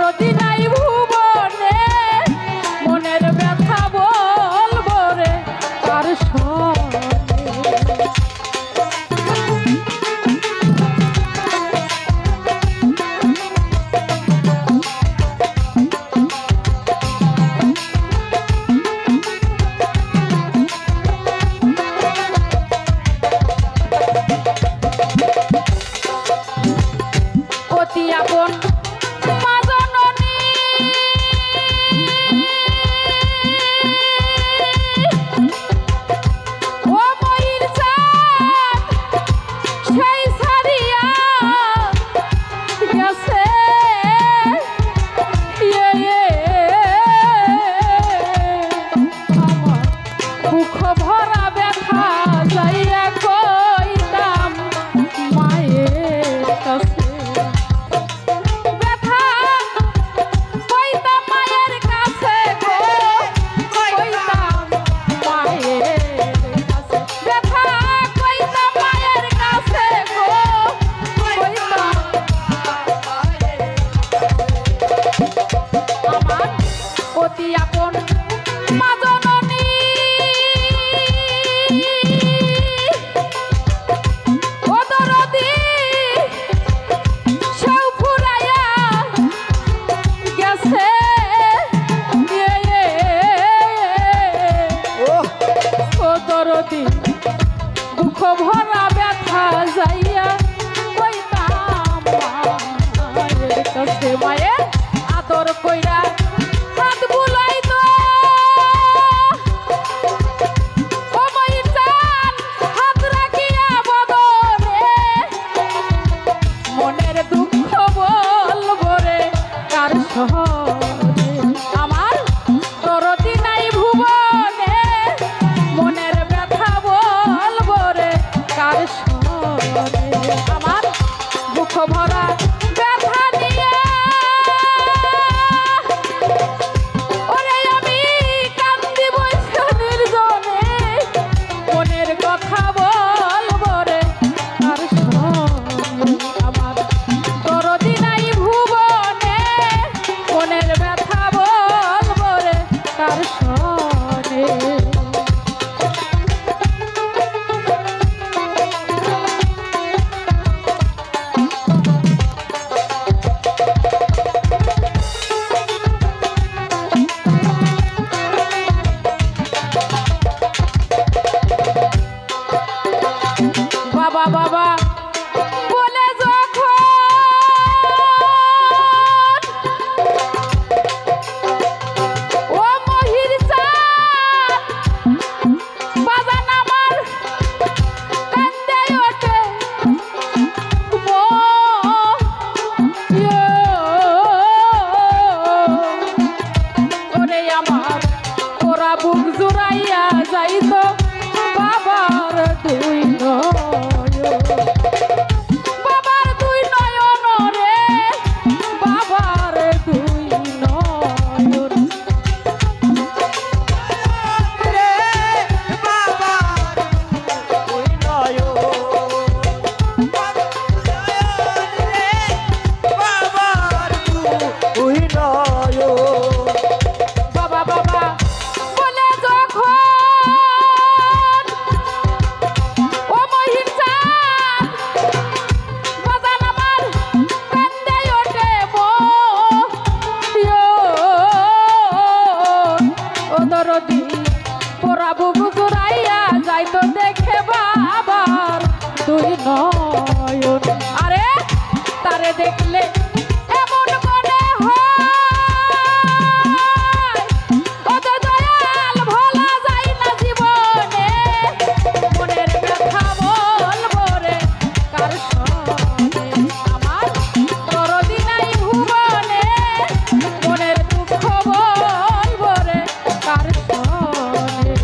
দরদি নাই ভুবনে মনের ব্যথা বলবো রে কার সনে অতি আপন মা জননী ও ময়ূর চাঁদ সেই ছাড়িয়া গেছে আমার বুক ভরা ব্যথা যাইয়া কইতাম মায়ের কাছে অতি আপন মা জননী ও দরদি সেও ফুরাইয়া গেছে ও দরদি দুঃখ ভরা ব্যথা যাইয়া কইতাম মায়ের কাছে মায়ের আদর কইরা হাত বুলাই তো ও ময়ূর চাঁদ হাত রাখিয়া বদনে মনের দুঃখ বলবো রে কার সনে আমার দরদি নাই ভুবনে মনের ব্যথা বলবো রে কার সনে আমার দুঃখ ভরা ব্যথা নিয়ে কথা বলবো রে কার সনে আমার দরদি নাই ভুবনে মনের ব্যথা বলবো রে কার সনে বাবা বাবা বলে যখন ও মহির চাঁদ বাজান আমার কান্দে ওঠে ওরে আমার ওরা বুক জুড়াইয়া যাইতো বাবার দুই বাবার দুই নয়ন রে বাবার দুই নয়ন রে বাবার ওই নয়ন রে বাবার ওই নয়ন বাবা বাবা বলে যখন ও মহির চাঁদ বাজান আমার কান্দে ওঠে ও দরদি পোড়া বুক জুড়াইয়া যাইতো দেখে বাবার দুই নয়ন আরে তারে দেখলে এমন মনে হয় ও দয়াল ভোলা যায় না জীবনে মনের ব্যথা বলবো রে কার সনে আমার দরদি নাই ভুবনে মনের দুঃখ বলবো রে কার সনে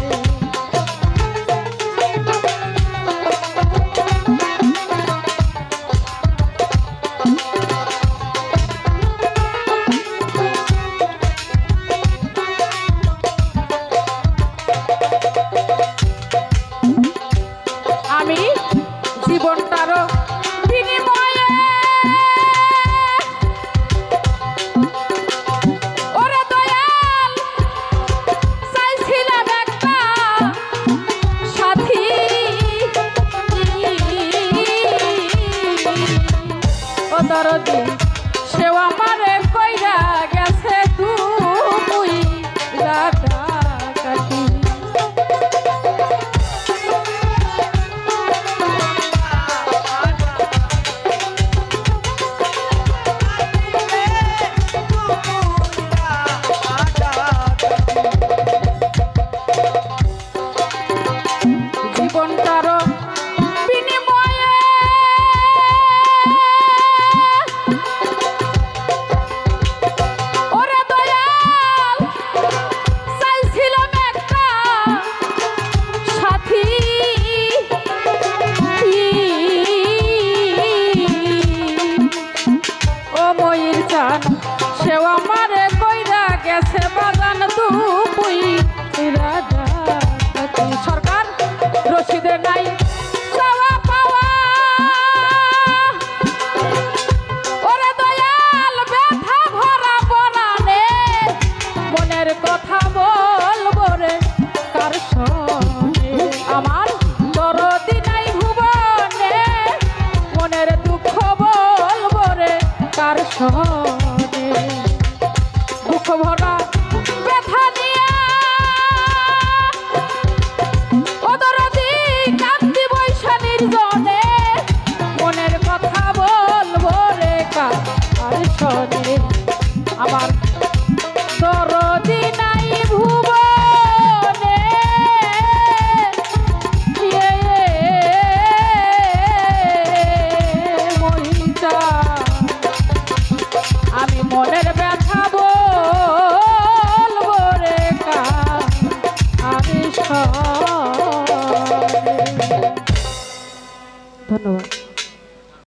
আমারে কইরা গেছে বাগান দুপুই রাজা সরকার রশিদে নাই চাওয়া পাওয়া ওরে দয়াল ব্যথা ভরা পরাণে মনের কথা বলবো রে কার সনে আমার দরদি নাই ভুবনে মনের দুঃখ বলবো রে কার সনে দুঃখ ভরা